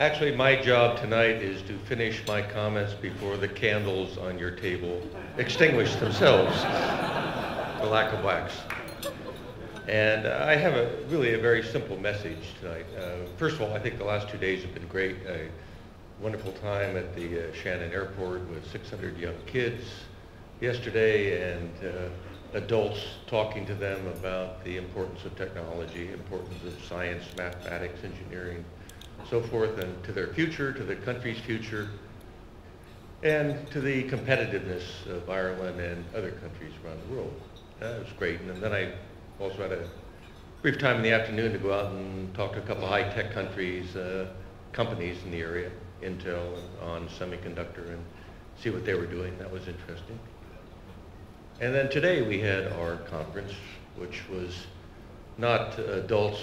Actually, my job tonight is to finish my comments before the candles on your table extinguish themselves, for lack of wax. And I have really a very simple message tonight. First of all, I think the last 2 days have been great. A wonderful time at the Shannon Airport with 600 young kids yesterday, and adults talking to them about the importance of technology, importance of science, mathematics, engineering, so forth, and to their future, to the country's future, and to the competitiveness of Ireland and other countries around the world. That was great. And then I also had a brief time in the afternoon to go out and talk to a couple of high-tech companies in the area, Intel and on semiconductor, and see what they were doing. That was interesting. And then today we had our conference, which was not adults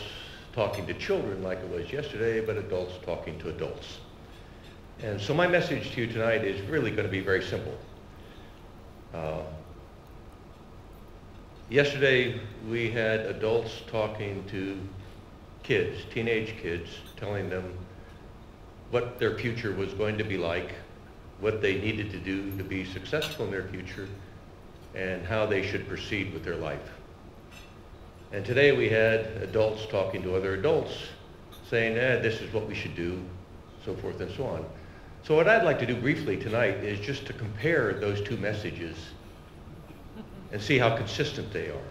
talking to children like it was yesterday, but adults talking to adults. And so my message to you tonight is really going to be very simple. Yesterday we had adults talking to kids, teenage kids, telling them what their future was going to be like, what they needed to do to be successful in their future, and how they should proceed with their life. And today we had adults talking to other adults saying, this is what we should do, so forth and so on. So what I'd like to do briefly tonight is just to compare those two messages and see how consistent they are.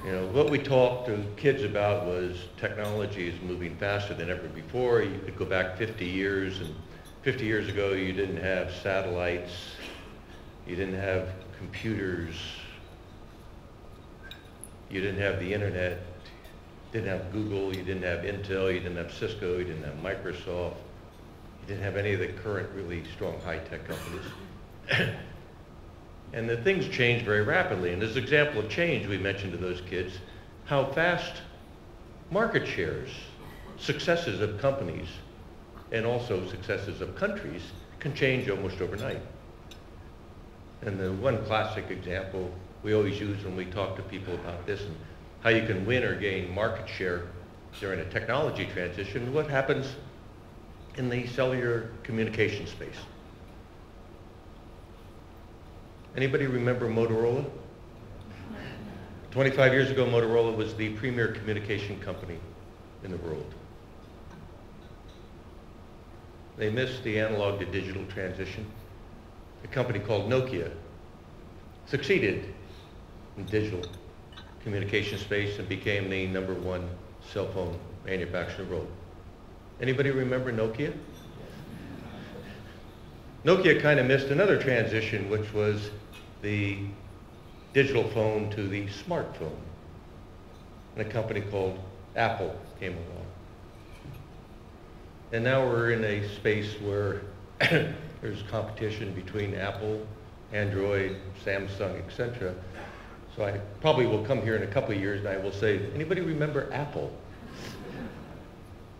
You know, what we talked to kids about was technology is moving faster than ever before. You could go back 50 years, and 50 years ago you didn't have satellites, you didn't have computers, you didn't have the internet, you didn't have Google, you didn't have Intel, you didn't have Cisco, you didn't have Microsoft, you didn't have any of the current really strong high-tech companies. And the things changed very rapidly. And as an example of change, we mentioned to those kids how fast market shares, successes of companies, and also successes of countries can change almost overnight. And the one classic example we always use when we talk to people about this and how you can win or gain market share during a technology transition, what happens in the cellular communication space. Anybody remember Motorola? 25 years ago, Motorola was the premier communication company in the world. They missed the analog to digital transition. A company called Nokia succeeded in digital communication space and became the #1 cell phone manufacturer in the world. Anybody remember Nokia? Nokia kind of missed another transition, which was the digital phone to the smartphone. And a company called Apple came along. And now we're in a space where there's competition between Apple, Android, Samsung, etc. So I probably will come here in a couple of years and I will say, anybody remember Apple?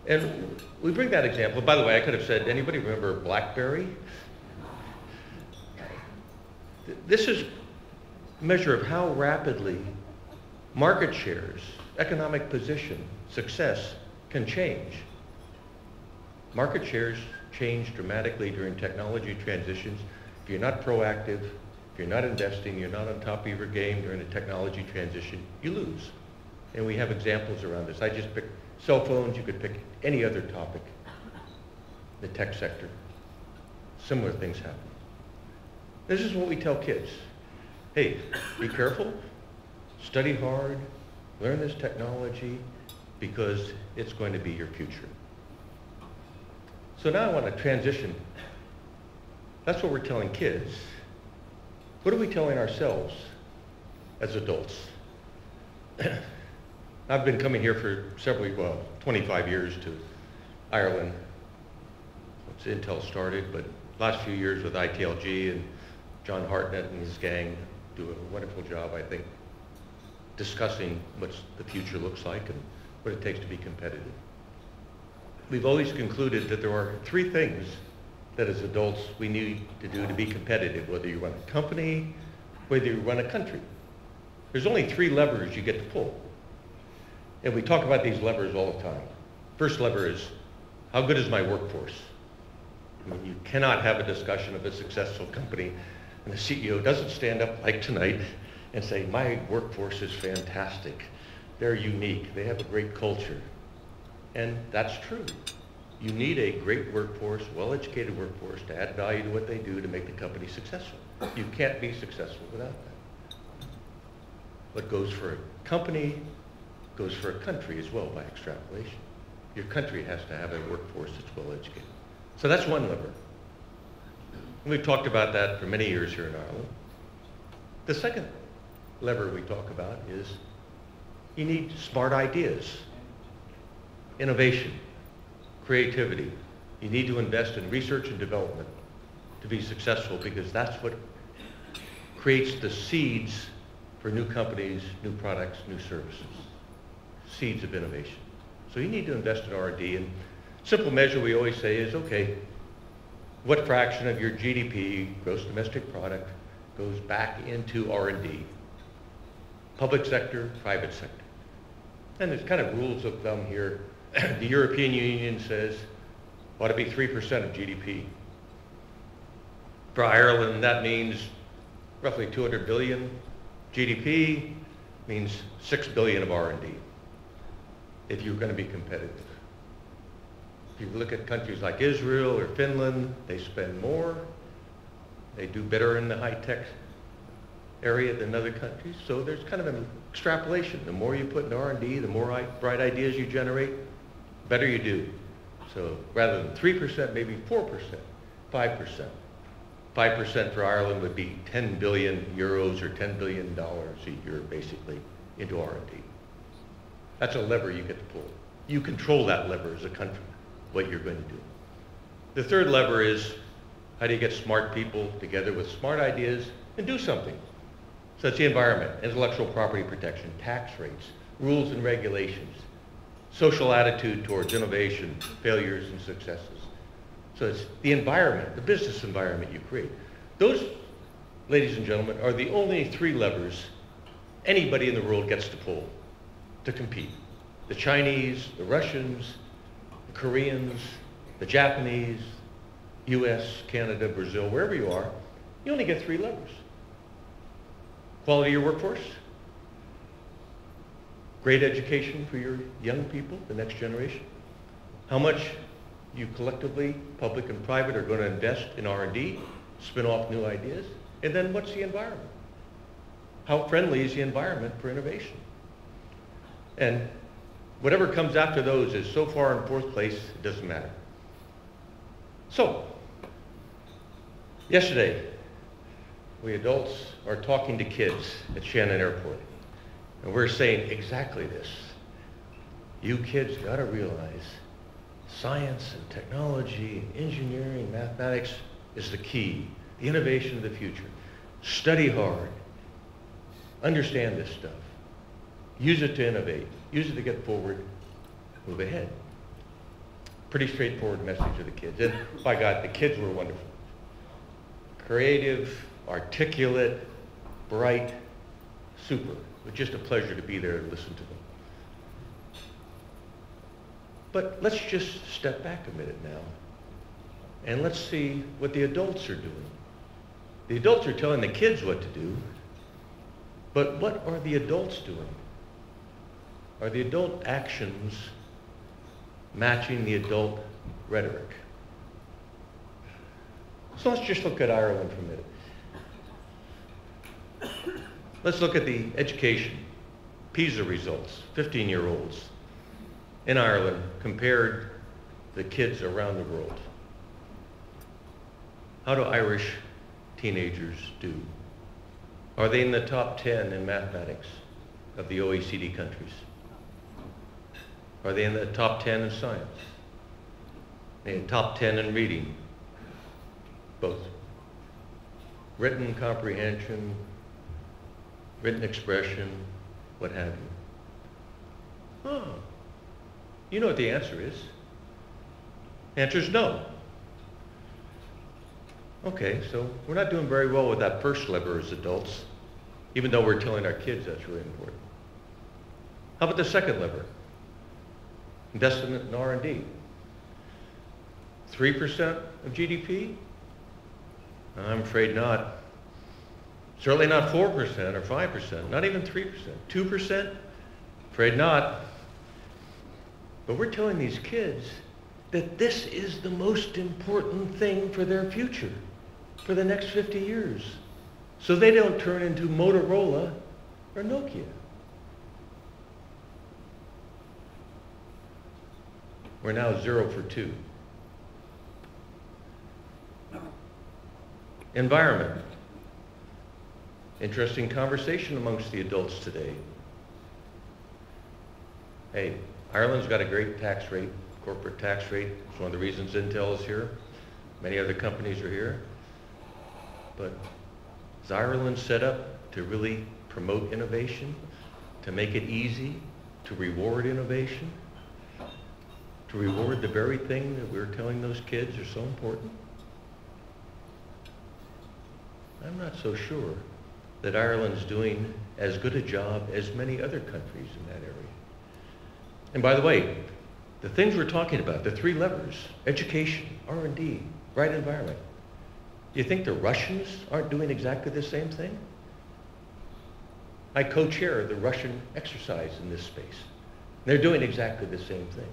And we bring that example. By the way, I could have said, anybody remember BlackBerry? This is a measure of how rapidly market shares, economic position, success can change. Market shares change dramatically during technology transitions. If you're not proactive, if you're not investing, you're not on top of your game during a technology transition, you lose. And we have examples around this. I just picked cell phones. You could pick any other topic in the tech sector. Similar things happen. This is what we tell kids. Hey, be careful, study hard, learn this technology, because it's going to be your future. So now I want to transition. That's what we're telling kids. What are we telling ourselves as adults? I've been coming here for 25 years to Ireland since Intel started, but last few years with ITLG, and John Hartnett and his gang do a wonderful job, I think, discussing what the future looks like and what it takes to be competitive. We've always concluded that there are 3 things that as adults we need to do to be competitive, whether you run a company, whether you run a country. There's only 3 levers you get to pull. And we talk about these levers all the time. First lever is, how good is my workforce? I mean, you cannot have a discussion of a successful company and the CEO doesn't stand up like tonight and say, my workforce is fantastic. They're unique. They have a great culture. And that's true. You need a great workforce, well-educated workforce to add value to what they do to make the company successful. You can't be successful without that. What goes for a company goes for a country as well by extrapolation. Your country has to have a workforce that's well-educated. So that's one lever. And we've talked about that for many years here in Ireland. The second lever we talk about is you need smart ideas, innovation, creativity. You need to invest in research and development to be successful because that's what creates the seeds for new companies, new products, new services. Seeds of innovation. So you need to invest in R&D. And simple measure we always say is, okay, what fraction of your GDP, gross domestic product, goes back into R&D? Public sector, private sector. And there's kind of rules of thumb here. The European Union says ought to be 3% of GDP. For Ireland, that means roughly 200 billion. GDP means 6 billion of R&D if you're going to be competitive. If you look at countries like Israel or Finland, they spend more. They do better in the high-tech area than other countries. So there's kind of an extrapolation. The more you put in R&D, the more bright ideas you generate, better you do. So rather than 3%, maybe 4%, 5%. 5% for Ireland would be 10 billion euros or $10 billion a year, basically, into R&D. That's a lever you get to pull. You control that lever as a country, what you're going to do. The third lever is, how do you get smart people together with smart ideas and do something? So it's the environment, intellectual property protection, tax rates, rules and regulations, social attitude towards innovation, failures and successes. So it's the environment, the business environment you create. Those, ladies and gentlemen, are the only three levers anybody in the world gets to pull to compete. The Chinese, the Russians, the Koreans, the Japanese, US, Canada, Brazil, wherever you are, you only get three levers. Quality of your workforce, great education for your young people, the next generation, how much you collectively, public and private, are going to invest in R&D, spin off new ideas, and then what's the environment? How friendly is the environment for innovation? And whatever comes after those is so far in fourth place, it doesn't matter. So, yesterday, we adults are talking to kids at Shannon Airport, and we're saying exactly this. You kids got to realize science and technology, and engineering, mathematics is the key, the innovation of the future. Study hard, understand this stuff, use it to innovate, use it to get forward, move ahead. Pretty straightforward message to the kids. And by God, the kids were wonderful. Creative, articulate, bright, super. It was just a pleasure to be there and listen to them. But let's just step back a minute now and let's see what the adults are doing. The adults are telling the kids what to do, but what are the adults doing? Are the adult actions matching the adult rhetoric? So let's just look at Ireland for a minute. Let's look at the education, PISA results, 15-year-olds in Ireland compared to the kids around the world. How do Irish teenagers do? Are they in the top 10 in mathematics of the OECD countries? Are they in the top 10 in science? Are they in the top 10 in reading? Both. Written comprehension, written expression, what have you. Oh, you know what the answer is. The answer is no. Okay, so we're not doing very well with that first lever as adults, even though we're telling our kids that's really important. How about the second lever? investment in R&D. 3% of GDP? I'm afraid not. Certainly not 4% or 5%, not even 3%. 2%? Afraid not. But we're telling these kids that this is the most important thing for their future, for the next 50 years, so they don't turn into Motorola or Nokia. We're now 0 for 2. Environment. Interesting conversation amongst the adults today. Hey, Ireland's got a great tax rate, corporate tax rate. It's one of the reasons Intel is here. Many other companies are here. But is Ireland set up to really promote innovation, to make it easy, to reward innovation, to reward the very thing that we're telling those kids are so important? I'm not so sure that Ireland's doing as good a job as many other countries in that area. And by the way, the things we're talking about, the 3 levers, education, R&D, right environment, do you think the Russians aren't doing exactly the same thing? I co-chair the Russian exercise in this space. They're doing exactly the same thing.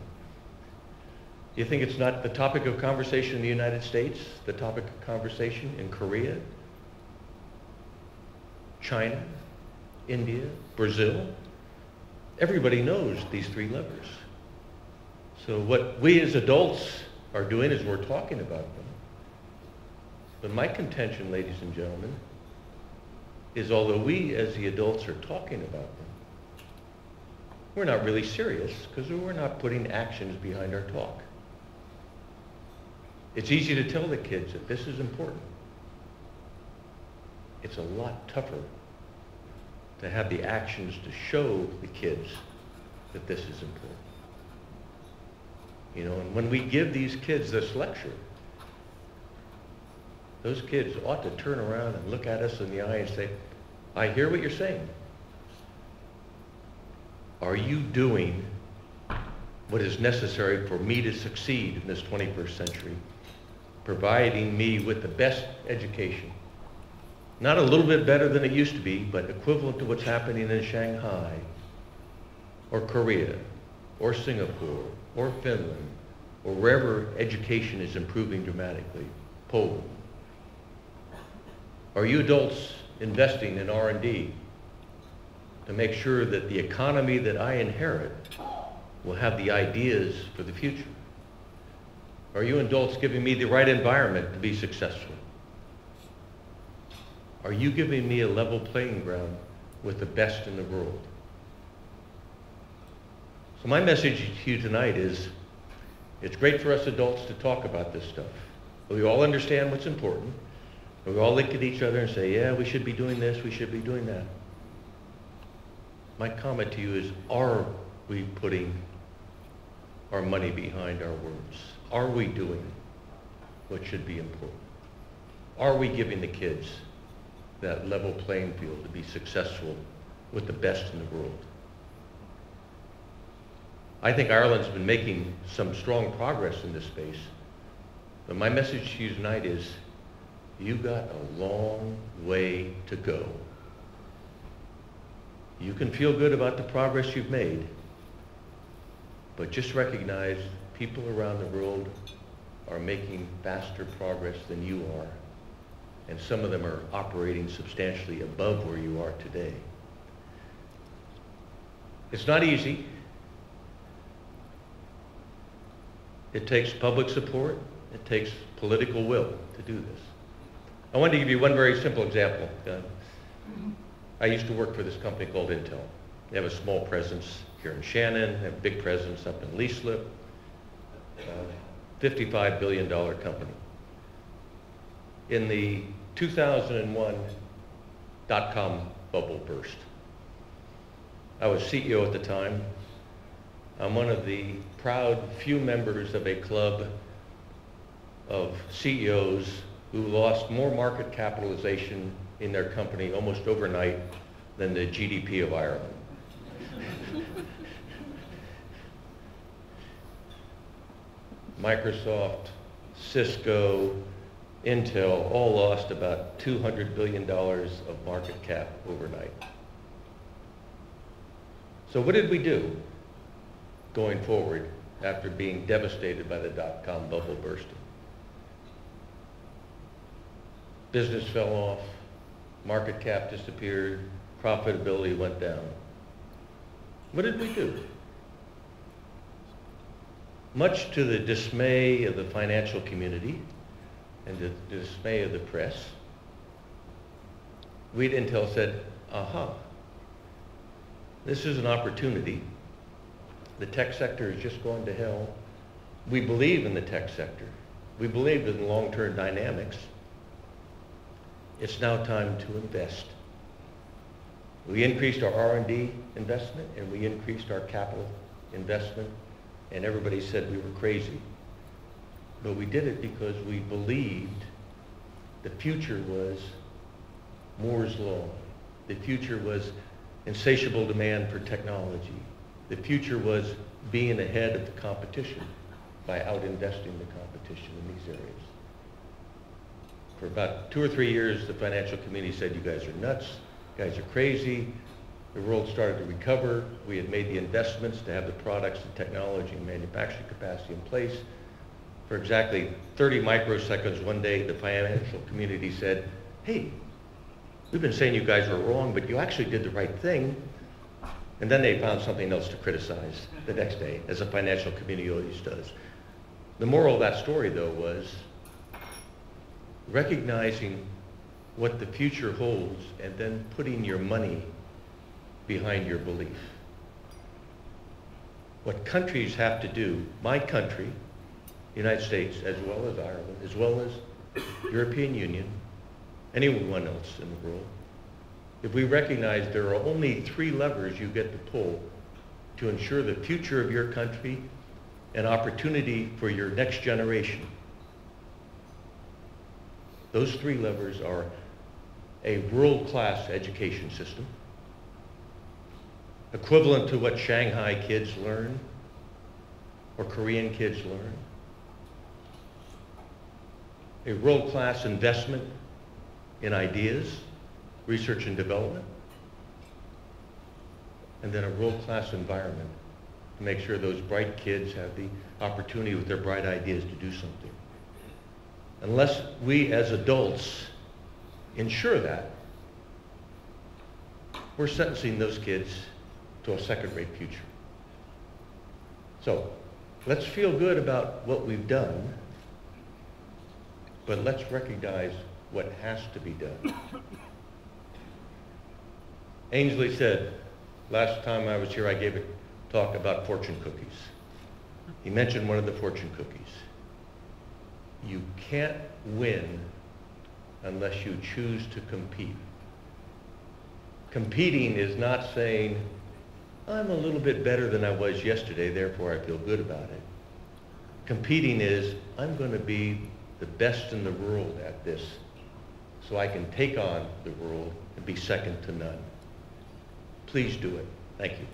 You think it's not the topic of conversation in the United States, the topic of conversation in Korea, China, India, Brazil? Everybody knows these 3 levers. So what we as adults are doing is we're talking about them. But my contention, ladies and gentlemen, is although we as the adults are talking about them, we're not really serious because we're not putting actions behind our talk. It's easy to tell the kids that this is important. It's a lot tougher to have the actions to show the kids that this is important. You know, and when we give these kids this lecture, those kids ought to turn around and look at us in the eye and say, I hear what you're saying. Are you doing what is necessary for me to succeed in this 21st century? Providing me with the best education. Not a little bit better than it used to be, but equivalent to what's happening in Shanghai, or Korea, or Singapore, or Finland, or wherever education is improving dramatically, Poland. Are you adults investing in R&D to make sure that the economy that I inherit will have the ideas for the future? Are you adults giving me the right environment to be successful? Are you giving me a level playing ground with the best in the world? So my message to you tonight is, it's great for us adults to talk about this stuff. We all understand what's important. We all look at each other and say, yeah, we should be doing this, we should be doing that. My comment to you is, are we putting our money behind our words? Are we doing what should be important? Are we giving the kids that level playing field to be successful with the best in the world? I think Ireland's been making some strong progress in this space, but my message to you tonight is, you got a long way to go. You can feel good about the progress you've made, but just recognize people around the world are making faster progress than you are, and some of them are operating substantially above where you are today. It's not easy. It takes public support. It takes political will to do this. I wanted to give you one very simple example. I used to work for this company called Intel. They have a small presence here in Shannon, they have a big presence up in Leaslip, $55 billion company. In the 2001 dot-com bubble burst, I was CEO at the time. I'm one of the proud few members of a club of CEOs who lost more market capitalization in their company almost overnight than the GDP of Ireland. Microsoft, Cisco, Intel all lost about $200 billion of market cap overnight. So what did we do going forward after being devastated by the dot-com bubble bursting? Business fell off, market cap disappeared, profitability went down. What did we do? Much to the dismay of the financial community and the dismay of the press, we at Intel said, aha, this is an opportunity. The tech sector is just going to hell. We believe in the tech sector. We believe in long-term dynamics. It's now time to invest. We increased our R&D investment and we increased our capital investment, and everybody said we were crazy. But we did it because we believed the future was Moore's Law. The future was insatiable demand for technology. The future was being ahead of the competition by out-investing the competition in these areas. For about 2 or 3 years, the financial community said, you guys are nuts, you guys are crazy. The world started to recover. We had made the investments to have the products and technology and manufacturing capacity in place. For exactly 30 microseconds one day, the financial community said, hey, we've been saying you guys were wrong, but you actually did the right thing. And then they found something else to criticize the next day, as the financial community always does. The moral of that story, though, was recognizing what the future holds and then putting your money behind your belief. What countries have to do, my country, the United States, as well as Ireland, as well as European Union, anyone else in the world, if we recognize there are only 3 levers you get to pull to ensure the future of your country and opportunity for your next generation. Those 3 levers are a world-class education system, equivalent to what Shanghai kids learn or Korean kids learn, a world-class investment in ideas, research and development, and then a world-class environment to make sure those bright kids have the opportunity with their bright ideas to do something. Unless we as adults ensure that, we're sentencing those kids to a second-rate future. So let's feel good about what we've done, but let's recognize what has to be done. Ainsley said, last time I was here, I gave a talk about fortune cookies. He mentioned one of the fortune cookies. You can't win unless you choose to compete. Competing is not saying, I'm a little bit better than I was yesterday, therefore I feel good about it. Competing is, I'm going to be the best in the world at this, so I can take on the world and be second to none. Please do it. Thank you.